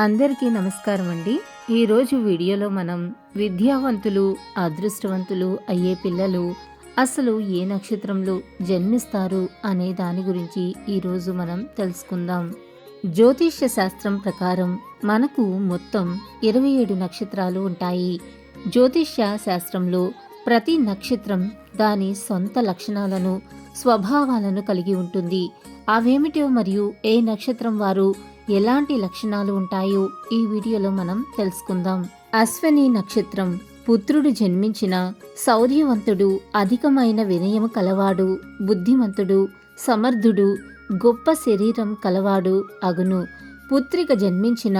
అందరికీ నమస్కారం అండి. ఈరోజు వీడియోలో మనం విద్యావంతులు, అదృష్టవంతులు అయ్యే పిల్లలు అసలు ఏ నక్షత్రంలో జన్మిస్తారు అనే దాని గురించి ఈరోజు మనం తెలుసుకుందాం. జ్యోతిష్య శాస్త్రం ప్రకారం మనకు మొత్తం 27 నక్షత్రాలు ఉంటాయి. జ్యోతిష్య శాస్త్రంలో ప్రతి నక్షత్రం దాని సొంత లక్షణాలను, స్వభావాలను కలిగి ఉంటుంది. అవేమిటో మరియు ఏ నక్షత్రం వారు ఎలాంటి లక్షణాలు ఉంటాయో ఈ వీడియోలో మనం తెలుసుకుందాం. అశ్విని నక్షత్రం పుత్రుడు జన్మించిన శౌర్యవంతుడు, అధికమైన వినయము కలవాడు, బుద్ధిమంతుడు, సమర్థుడు, గొప్ప శరీరం కలవాడు అగును. పుత్రిక జన్మించిన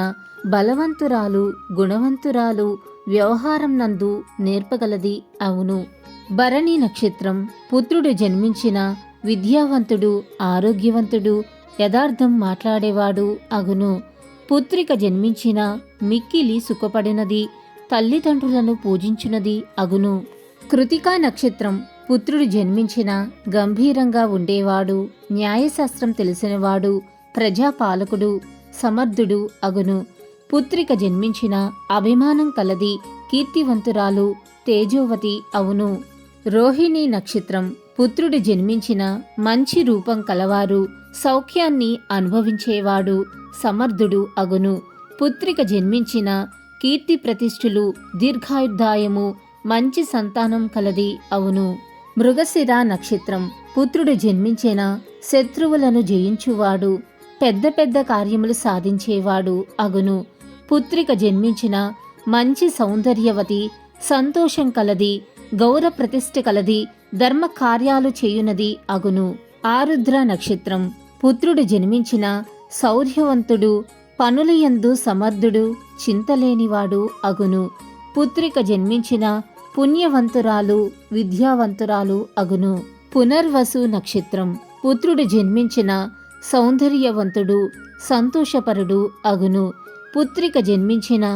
బలవంతురాలు, గుణవంతురాలు, వ్యవహారం నందు నేర్పగలది అవును. భరణి నక్షత్రం పుత్రుడు జన్మించిన విద్యావంతుడు, ఆరోగ్యవంతుడు, యథార్థం మాట్లాడేవాడు అగును. పుత్రిక జన్మించిన మిక్కిలి సుఖపడినది, తల్లిదండ్రులను పూజించునది అగును. కృతికా నక్షత్రం పుత్రుడు జన్మించిన గంభీరంగా ఉండేవాడు, న్యాయశాస్త్రం తెలిసినవాడు, ప్రజాపాలకుడు, సమర్థుడు అగును. పుత్రిక జన్మించిన అభిమానం కలది, కీర్తివంతురాలు, తేజోవతి అవును. రోహిణి నక్షత్రం పుత్రుడు జన్మించిన మంచి రూపం కలవారు, సౌఖ్యాన్ని అనుభవించేవాడు, సమర్థుడు అగును. పుత్రిక జన్మించిన కీర్తి ప్రతిష్ఠులు, దీర్ఘాయుర్దాయము, మంచి సంతానం కలది అవును. మృగశిర నక్షత్రం పుత్రుడు జన్మించిన శత్రువులను జయించువాడు, పెద్ద పెద్ద కార్యములు సాధించేవాడు అగును. పుత్రిక జన్మించిన మంచి సౌందర్యవతి, సంతోషం కలది, గౌరవ ప్రతిష్ఠ కలది, ధర్మ కార్యాలు చేయునది అగును. ఆరుద్ర నక్షత్రం పుత్రుడు జన్మించిన శౌర్యవంతుడు, పనులయందు సమర్థుడు, చింతలేనివాడు అగును. పుత్రిక జన్మించిన పుణ్యవంతురాలు, విద్యావంతురాలు అగును. పునర్వసు నక్షత్రం పుత్రుడు జన్మించిన సౌందర్యవంతుడు, సంతోషపరుడు అగును. పుత్రిక జన్మించిన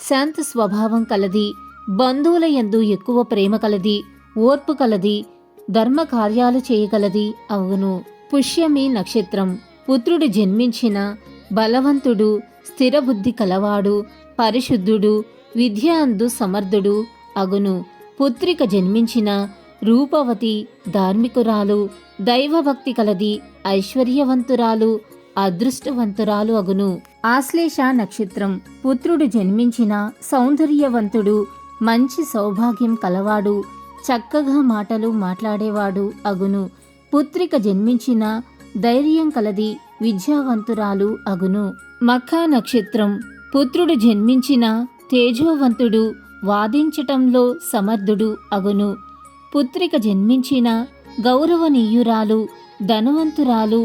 శాంత స్వభావం కలది, బంధువుల యందు ఎక్కువ ప్రేమ కలది, ఓర్పు కలది, ధర్మ కార్యాలు చేయగలది అగును. పుష్యమి నక్షత్రం పుత్రుడు జన్మించిన బలవంతుడు, స్థిరబుద్ధి కలవాడు, పరిశుద్ధుడు, విద్య అందు సమర్థుడు అగును. పుత్రిక జన్మించిన రూపవతి, ధార్మికురాలు, దైవభక్తి కలది, ఐశ్వర్యవంతురాలు, అదృష్టవంతురాలు అగును. ఆశ్లేష నక్షత్రం పుత్రుడు జన్మించిన సౌందర్యవంతుడు, మంచి సౌభాగ్యం కలవాడు, చక్కగా మాటలు మాట్లాడేవాడు అగును. పుత్రిక జన్మించిన ధైర్యం కలది, విద్యావంతురాలు అగును. మఖ నక్షత్రం పుత్రుడు జన్మించిన తేజోవంతుడు, వాదించటంలో సమర్థుడు అగును. పుత్రిక జన్మించిన గౌరవనీయురాలు, ధనవంతురాలు,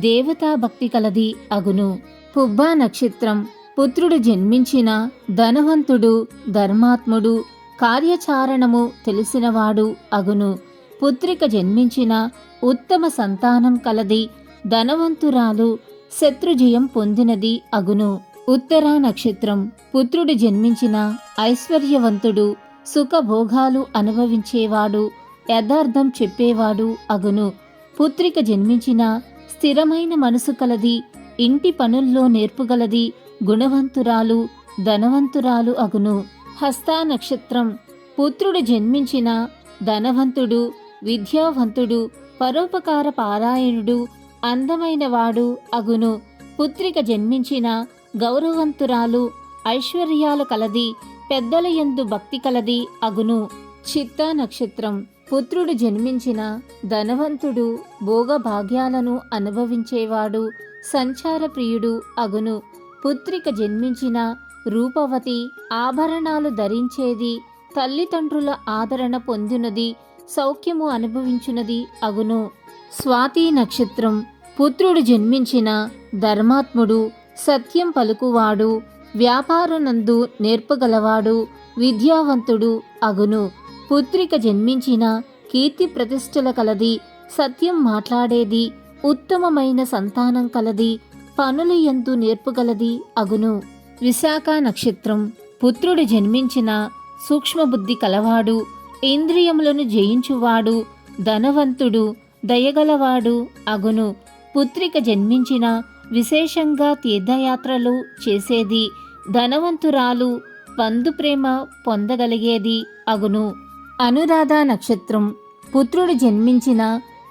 దేవతా భక్తి కలది అగును. పుబ్బ నక్షత్రం పుత్రుడు జన్మించిన ధనవంతుడు, ధర్మాత్ముడు, కార్యచారణము తెలిసినవాడు అగును. పుత్రిక జన్మించిన ఉత్తమ సంతానం కలది, ధనవంతురాలు, శత్రుజయం పొందినది అగును. ఉత్తర నక్షత్రం పుత్రుడు జన్మించిన ఐశ్వర్యవంతుడు, సుఖభోగాలు అనుభవించేవాడు, యథార్థం చెప్పేవాడు అగును. పుత్రిక జన్మించిన స్థిరమైన మనసు కలది, ఇంటి పనుల్లో నేర్పుగలది, గుణవంతురాలు, ధనవంతురాలు అగును. హస్త నక్షత్రం పుత్రుడు జన్మించిన ధనవంతుడు, విద్యావంతుడు, పరోపకార పారాయణుడు, అందమైనవాడు అగును. పుత్రిక జన్మించిన గౌరవవంతురాలు, ఐశ్వర్యాలు కలది, పెద్దల యందు భక్తి కలది అగును. చిత్త నక్షత్రం పుత్రుడు జన్మించిన ధనవంతుడు, భోగభాగ్యాలను అనుభవించేవాడు, సంచార ప్రియుడు అగును. పుత్రిక జన్మించిన రూపవతి, ఆభరణాలు ధరించేది, తల్లిదండ్రుల ఆదరణ పొందినది, సౌఖ్యము అనుభవించున్నది అగును. స్వాతి నక్షత్రం పుత్రుడు జన్మించిన ధర్మాత్ముడు, సత్యం పలుకువాడు, వ్యాపారనందు నేర్పగలవాడు, విద్యావంతుడు అగును. పుత్రిక జన్మించిన కీర్తి ప్రతిష్టల కలది, సత్యం మాట్లాడేది, ఉత్తమమైన సంతానం కలది, పనుల యందు నేర్పగలది అగును. విశాఖ నక్షత్రం పుత్రుడు జన్మించిన సూక్ష్మబుద్ధి కలవాడు, ఇంద్రియములను జయించువాడు, ధనవంతుడు, దయగలవాడు అగును. పుత్రిక జన్మించిన విశేషంగా తీర్థయాత్రలు చేసేది. ధనవంతురాలు, బంధుప్రేమ పొందగలిగేది అగును. అనురాధ నక్షత్రం పుత్రుడు జన్మించిన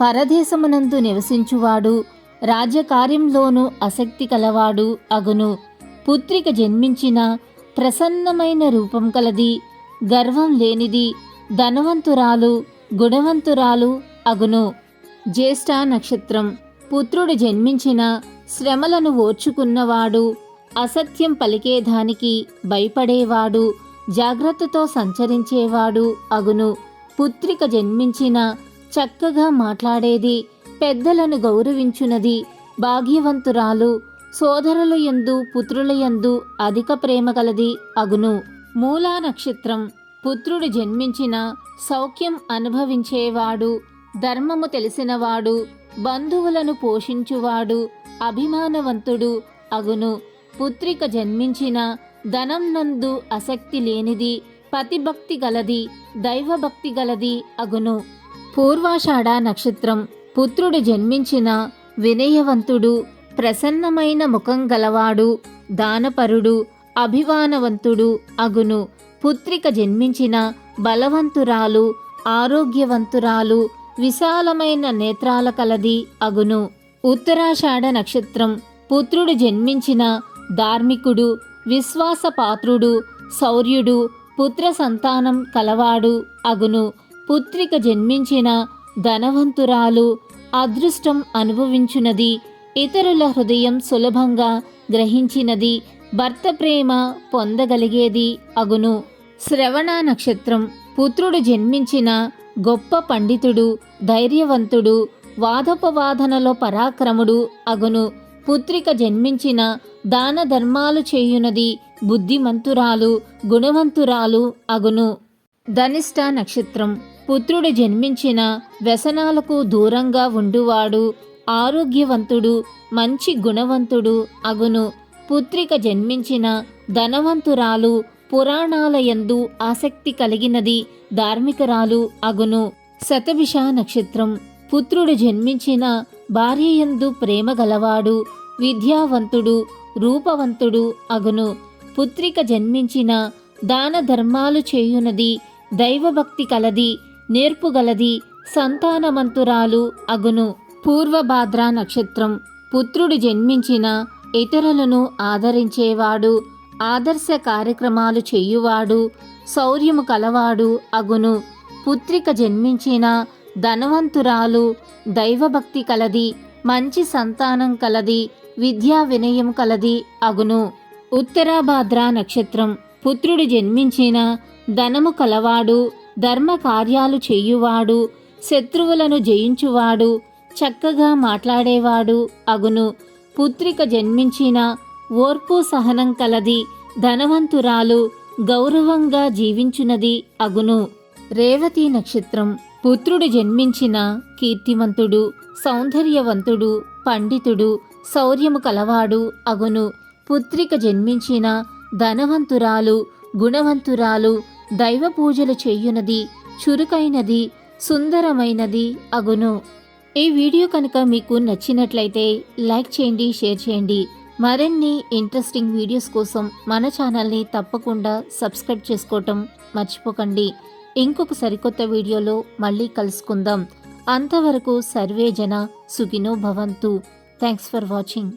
పరదేశమునందు నివసించువాడు, రాజ్యకార్యంలోనూ ఆసక్తి కలవాడు అగును. పుత్రిక జన్మించిన ప్రసన్నమైన రూపం కలది, గర్వం లేనిది, ధనవంతురాలు, గుణవంతురాలు అగును. జ్యేష్ఠ నక్షత్రం పుత్రుడు జన్మించిన శ్రమలను ఓర్చుకున్నవాడు, అసత్యం పలికేదానికి భయపడేవాడు, జాగ్రత్తతో సంచరించేవాడు అగును. పుత్రిక జన్మించిన చక్కగా మాట్లాడేది, పెద్దలను గౌరవించునది, భాగ్యవంతురాలు, సోదరుల యందు పుత్రుల యందు అధిక ప్రేమ కలది అగును. మూలా నక్షత్రం పుత్రుడు జన్మించిన సౌఖ్యం అనుభవించేవాడు, ధర్మము తెలిసినవాడు, బంధువులను పోషించువాడు, అభిమానవంతుడు అగును. పుత్రిక జన్మించిన ధనం నందు ఆసక్తి లేనిది, పతిభక్తి గలది, దైవభక్తి గలది అగును. పూర్వాషాఢ నక్షత్రం పుత్రుడు జన్మించిన వినయవంతుడు, ప్రసన్నమైన ముఖం గలవాడు, దానపరుడు, అభిమానవంతుడు అగును. పుత్రిక జన్మించిన బలవంతురాలు, ఆరోగ్యవంతురాలు, విశాలమైన నేత్రాల కలది అగును. ఉత్తరాషాఢ నక్షత్రం పుత్రుడు జన్మించిన ధార్మికుడు, విశ్వాసపాత్రుడు, శౌర్యుడు, పుత్ర సంతానం కలవాడు అగును. పుత్రిక జన్మించిన ధనవంతురాలు, అదృష్టం అనుభవించునది, ఇతరుల హృదయం సులభంగా గ్రహించినది, భర్త ప్రేమ పొందగలిగేది అగును. శ్రవణ నక్షత్రం పుత్రుడు జన్మించిన గొప్ప పండితుడు, ధైర్యవంతుడు, వాదోపవాదనలో పరాక్రముడు అగును. పుత్రిక జన్మించిన దాన ధర్మాలు చేయునది, బుద్ధిమంతురాలు, గుణవంతురాలు అగును. ధనిష్ట నక్షత్రం పుత్రుడు జన్మించిన వ్యసనాలకు దూరంగా ఉండువాడు, ఆరోగ్యవంతుడు, మంచి గుణవంతుడు అగును. పుత్రిక జన్మించిన ధనవంతురాలు, పురాణాలయందు ఆసక్తి కలిగినది, ధార్మికురాలు అగును. శతభిష నక్షత్రం పుత్రుడు జన్మించిన భార్యయందు ప్రేమ గలవాడు, విద్యావంతుడు, రూపవంతుడు అగును. పుత్రిక జన్మించిన దాన ధర్మాలు చేయునది, దైవభక్తి కలది, నేర్పుగలది, సంతానవంతురాలు అగును. పూర్వభాద్ర నక్షత్రం పుత్రుడు జన్మించిన ఇతరులను ఆదరించేవాడు, ఆదర్శ కార్యక్రమాలు చేయువాడు, శౌర్యము కలవాడు అగును. పుత్రిక జన్మించిన ధనవంతురాలు, దైవభక్తి కలది, మంచి సంతానం కలది, విద్యా వినయం కలది అగును. ఉత్తరాభాద్ర నక్షత్రం పుత్రుడు జన్మించిన ధనము కలవాడు, ధర్మ కార్యాలు చేయువాడు, శత్రువులను జయించువాడు, చక్కగా మాట్లాడేవాడు అగును. పుత్రిక జన్మించిన ఓర్పు సహనం కలది, ధనవంతురాలు, గౌరవంగా జీవించునది అగును. రేవతి నక్షత్రం పుత్రుడు జన్మించిన కీర్తివంతుడు, సౌందర్యవంతుడు, పండితుడు, శౌర్యము కలవాడు అగును. పుత్రిక జన్మించిన ధనవంతురాలు, గుణవంతురాలు, దైవ పూజలు చేయునది, చురుకైనది, సుందరమైనది అగును. ఈ వీడియో కనుక మీకు నచ్చినట్లయితే లైక్ చేయండి, షేర్ చేయండి. మరిన్ని ఇంట్రెస్టింగ్ వీడియోస్ కోసం మన ఛానల్ని తప్పకుండా సబ్స్క్రైబ్ చేసుకోవటం మర్చిపోకండి. ఇంకొక సరికొత్త వీడియోలో మళ్ళీ కలుసుకుందాం. అంతవరకు సర్వే జన సుఖినో భవంతు. Thanks for watching.